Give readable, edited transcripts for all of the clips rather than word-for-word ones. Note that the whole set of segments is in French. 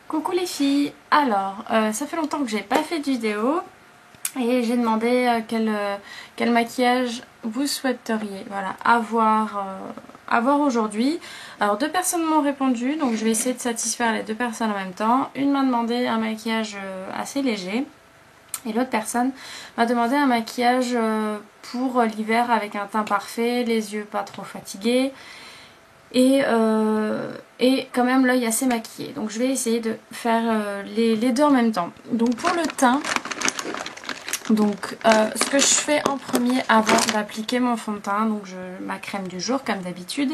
Coucou les filles, alors ça fait longtemps que j'ai pas fait de vidéo et j'ai demandé quel maquillage vous souhaiteriez avoir aujourd'hui. Alors deux personnes m'ont répondu, donc je vais essayer de satisfaire les deux personnes en même temps. Une m'a demandé un maquillage assez léger et l'autre personne m'a demandé un maquillage pour l'hiver avec un teint parfait, les yeux pas trop fatigués. Et quand même l'œil assez maquillé. Donc je vais essayer de faire les deux en même temps. Donc pour le teint, ce que je fais en premier avant d'appliquer mon fond de teint, donc ma crème du jour comme d'habitude,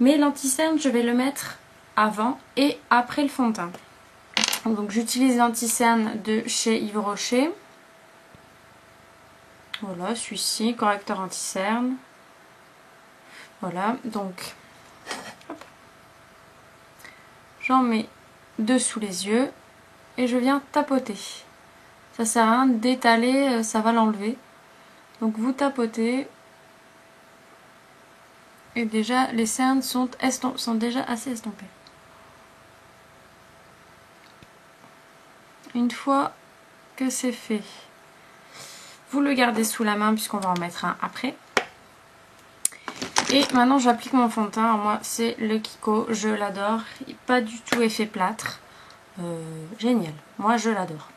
mais l'anti-cerne je vais le mettre avant et après le fond de teint. Donc j'utilise l'anti-cerne de chez Yves Rocher. Voilà, celui-ci, correcteur anti-cerne. Voilà, donc j'en mets deux sous les yeux et je viens tapoter. Ça sert à rien d'étaler, ça va l'enlever. Donc vous tapotez. Et déjà les cernes sont déjà assez estompées. Une fois que c'est fait, vous le gardez sous la main puisqu'on va en mettre un après. Et maintenant j'applique mon fond de teint. Alors moi c'est le Kiko, je l'adore. Pas du tout effet plâtre. Génial, moi je l'adore.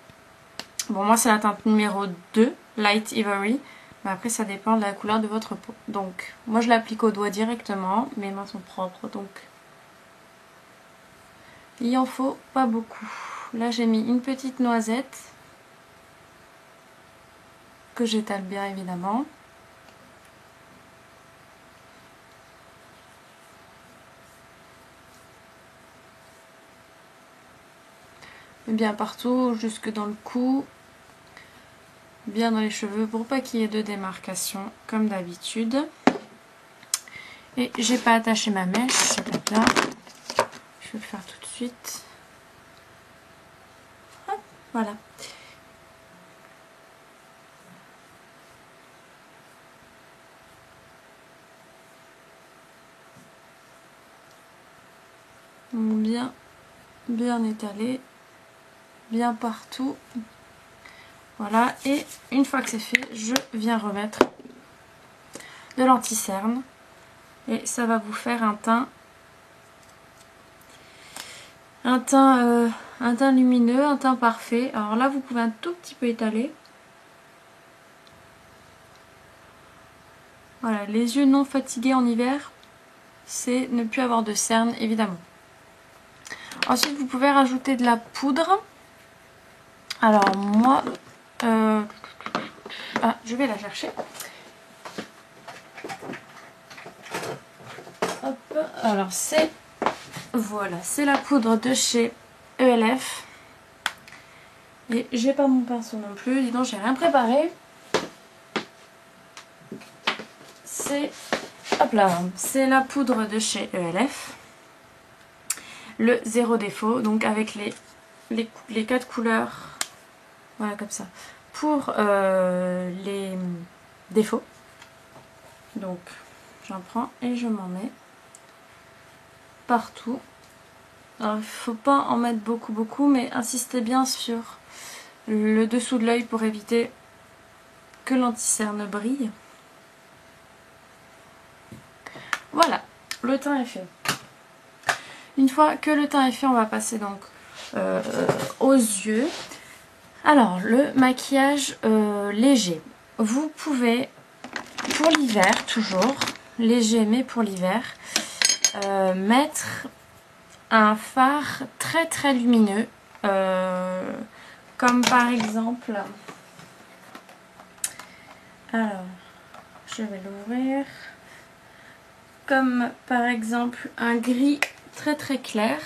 Bon, moi c'est la teinte numéro 2, Light Ivory, mais après ça dépend de la couleur de votre peau. Donc moi je l'applique au doigt directement, mes mains sont propres, donc il en faut pas beaucoup. Là j'ai mis une petite noisette, que j'étale bien évidemment. Bien partout, jusque dans le cou, bien dans les cheveux pour pas qu'il y ait de démarcation comme d'habitude. Et j'ai pas attaché ma mèche, c'est pas là. Je vais le faire tout de suite. Hop, voilà. Bien étalé, bien partout. Voilà, et une fois que c'est fait, je viens remettre de l'anti-cerne. Et ça va vous faire un teint lumineux, un teint parfait. Alors là, vous pouvez un tout petit peu étaler. Voilà, les yeux non fatigués en hiver, c'est ne plus avoir de cernes, évidemment. Ensuite, vous pouvez rajouter de la poudre. Alors moi, je vais la chercher. Hop, alors voilà, c'est la poudre de chez ELF. Et j'ai pas mon pinceau non plus, dis donc j'ai rien préparé. Hop là, c'est la poudre de chez ELF. Le zéro défaut, donc avec les 4 couleurs, voilà comme ça, pour les défauts. Donc j'en prends et je m'en mets partout. Alors il ne faut pas en mettre beaucoup, mais insistez bien sur le dessous de l'œil pour éviter que l'anti-cerne brille. Voilà, le teint est fait. Une fois que le teint est fait, on va passer donc aux yeux. Alors, le maquillage léger. Vous pouvez, pour l'hiver toujours, léger mais pour l'hiver, mettre un fard très lumineux. Comme par exemple... Alors, je vais l'ouvrir. Comme par exemple un gris très clair,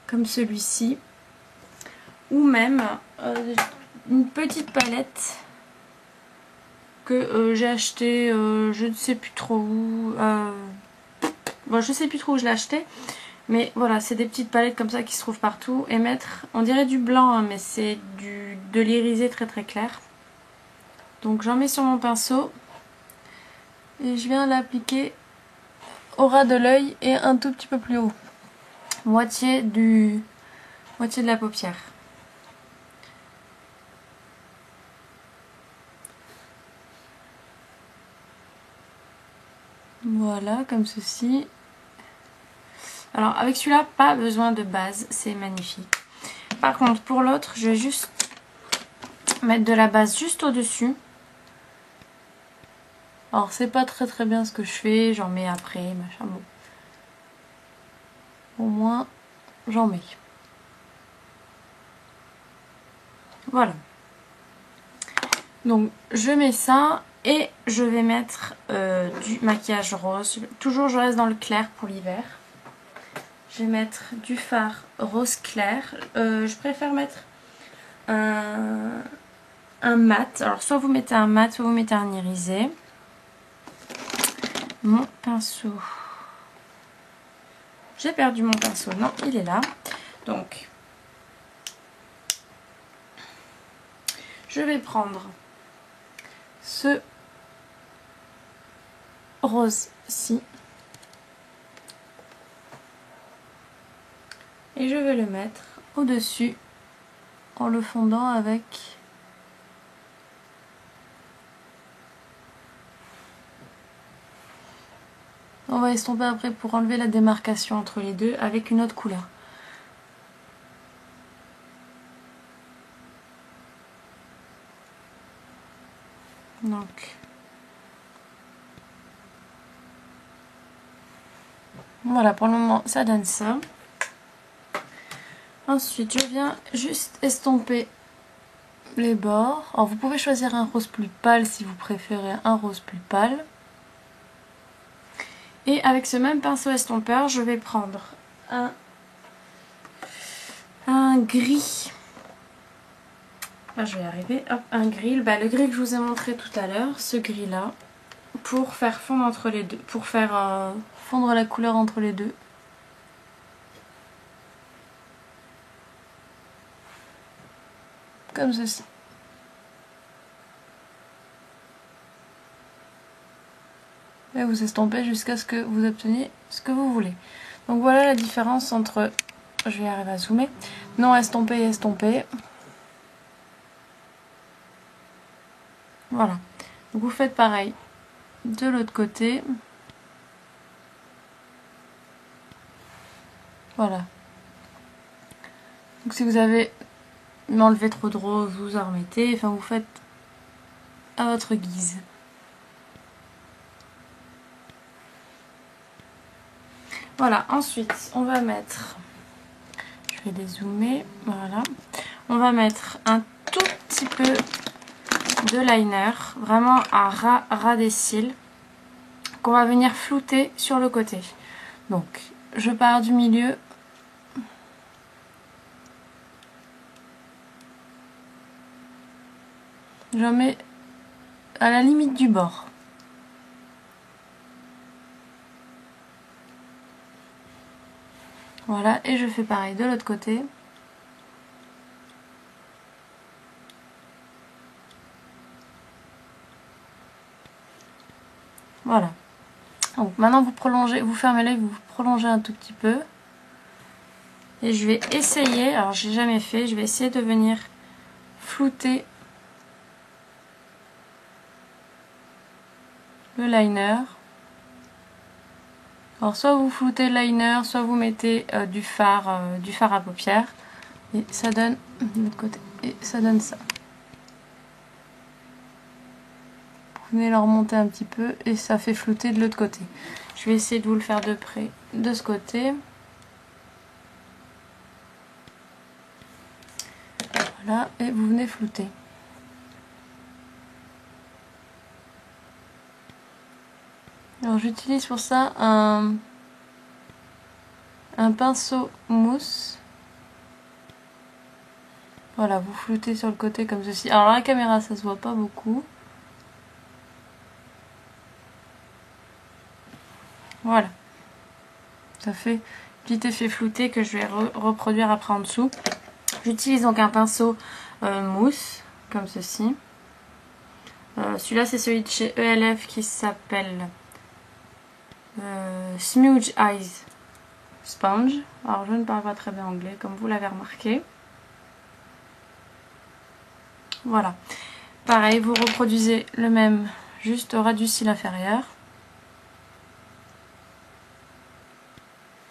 comme celui-ci, ou même une petite palette que j'ai achetée, je ne sais plus trop où, bon, je sais plus trop où je l'ai acheté, mais voilà, c'est des petites palettes comme ça qui se trouvent partout, et mettre, on dirait du blanc, hein, mais c'est de l'irisé très clair. Donc j'en mets sur mon pinceau et je viens l'appliquer au ras de l'œil et un tout petit peu plus haut. Moitié du moitié de la paupière. Voilà, comme ceci. Alors avec celui-là, pas besoin de base, c'est magnifique. Par contre, pour l'autre, je vais juste mettre de la base juste au-dessus. Alors c'est pas très bien ce que je fais, j'en mets après, machin, bon. Au moins, j'en mets. Voilà. Donc je mets ça et je vais mettre du maquillage rose. Toujours je reste dans le clair pour l'hiver. Je vais mettre du fard rose clair. Je préfère mettre un mat. Alors soit vous mettez un mat, soit vous mettez un irisé. Mon pinceau. J'ai perdu mon pinceau. Non, il est là. Donc, je vais prendre ce rose-ci. Et je vais le mettre au-dessus en le fondant avec on va estomper après pour enlever la démarcation entre les deux avec une autre couleur. Donc voilà, pour le moment ça donne ça. Ensuite je viens juste estomper les bords. Alors vous pouvez choisir un rose plus pâle si vous préférez un rose plus pâle. Et avec ce même pinceau estompeur, je vais prendre un gris. Là, je vais y arriver. Hop, un gris. Bah, le gris que je vous ai montré tout à l'heure, ce gris là, pour faire fondre entre les deux, pour faire fondre la couleur entre les deux. Comme ceci. Et vous estompez jusqu'à ce que vous obteniez ce que vous voulez. Donc voilà la différence entre, je vais arriver à zoomer, non estompé et estompé. Voilà. Donc vous faites pareil de l'autre côté. Voilà. Donc si vous avez enlevé trop de rose, vous en remettez. Enfin vous faites à votre guise. Voilà, ensuite on va mettre, je vais dézoomer, voilà, on va mettre un tout petit peu de liner, vraiment à ras des cils, qu'on va venir flouter sur le côté. Donc je pars du milieu, j'en mets à la limite du bord. Voilà, et je fais pareil de l'autre côté. Voilà. Donc maintenant vous prolongez, vous fermez l'œil, vous prolongez un tout petit peu. Et je vais essayer, alors j'ai jamais fait, je vais essayer de venir flouter le liner. Alors soit vous floutez le liner, soit vous mettez du fard à paupières. Et ça donne de l'autre côté. Et ça donne ça. Vous venez le remonter un petit peu et ça fait flouter de l'autre côté. Je vais essayer de vous le faire de près de ce côté. Voilà, et vous venez flouter. Alors j'utilise pour ça un pinceau mousse. Voilà, vous floutez sur le côté comme ceci. Alors la caméra ça se voit pas beaucoup. Voilà. Ça fait petit effet flouté que je vais reproduire après en dessous. J'utilise donc un pinceau mousse comme ceci. Celui-là c'est celui de chez ELF qui s'appelle Smudge Eyes. Sponge. Alors je ne parle pas très bien anglais comme vous l'avez remarqué. Voilà. Pareil, vous reproduisez le même juste au ras du cil inférieur.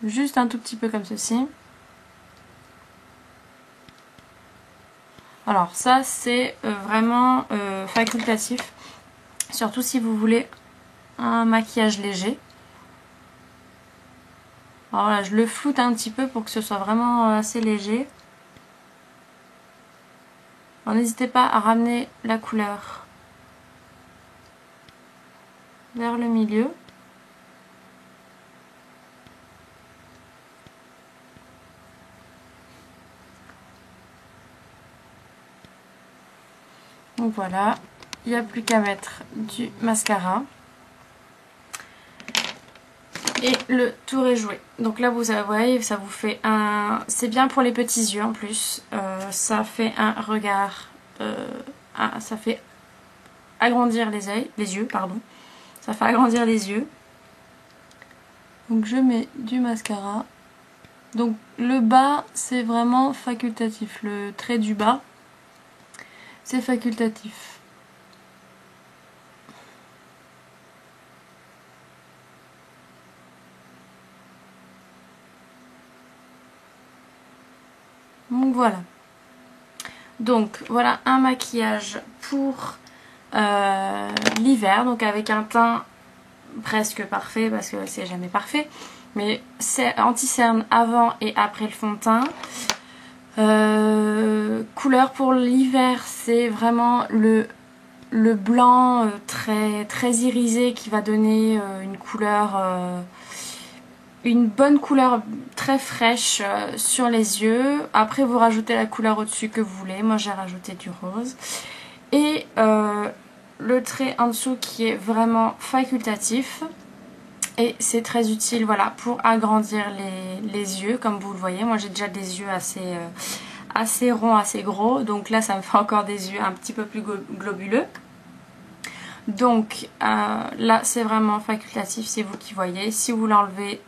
Juste un tout petit peu comme ceci. Alors ça c'est vraiment facultatif. Surtout si vous voulez un maquillage léger. Alors là je le floute un petit peu pour que ce soit vraiment assez léger. Alors n'hésitez pas à ramener la couleur vers le milieu. Donc voilà, il n'y a plus qu'à mettre du mascara. Et le tour est joué. Donc là vous voyez, ça vous fait un... C'est bien pour les petits yeux en plus. Ça fait un regard... ça fait agrandir les yeux, pardon. Ça fait agrandir les yeux. Donc je mets du mascara. Donc le bas c'est vraiment facultatif. Le trait du bas c'est facultatif. Donc voilà. Donc voilà un maquillage pour l'hiver. Donc avec un teint presque parfait parce que c'est jamais parfait. Mais c'est anti-cerne avant et après le fond de teint. Couleur pour l'hiver, c'est vraiment le blanc très irisé qui va donner une couleur, une bonne couleur très fraîche sur les yeux. Après vous rajoutez la couleur au-dessus que vous voulez. Moi j'ai rajouté du rose. Et le trait en dessous qui est vraiment facultatif. Et c'est très utile voilà, pour agrandir les yeux comme vous le voyez. Moi j'ai déjà des yeux assez ronds, assez gros. Donc là ça me fait encore des yeux un petit peu plus globuleux. Donc là c'est vraiment facultatif, c'est vous qui voyez. Si vous l'enlevez,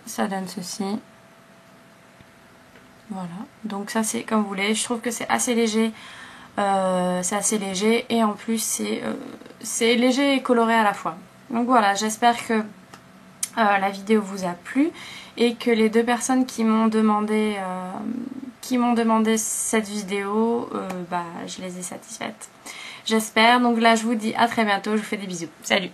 ça donne ceci. Voilà, donc ça c'est comme vous voulez. Je trouve que c'est assez léger. C'est assez léger et en plus c'est léger et coloré à la fois. Donc voilà, j'espère que la vidéo vous a plu et que les deux personnes qui m'ont demandé cette vidéo, je les ai satisfaites. J'espère. Donc là je vous dis à très bientôt, je vous fais des bisous. Salut!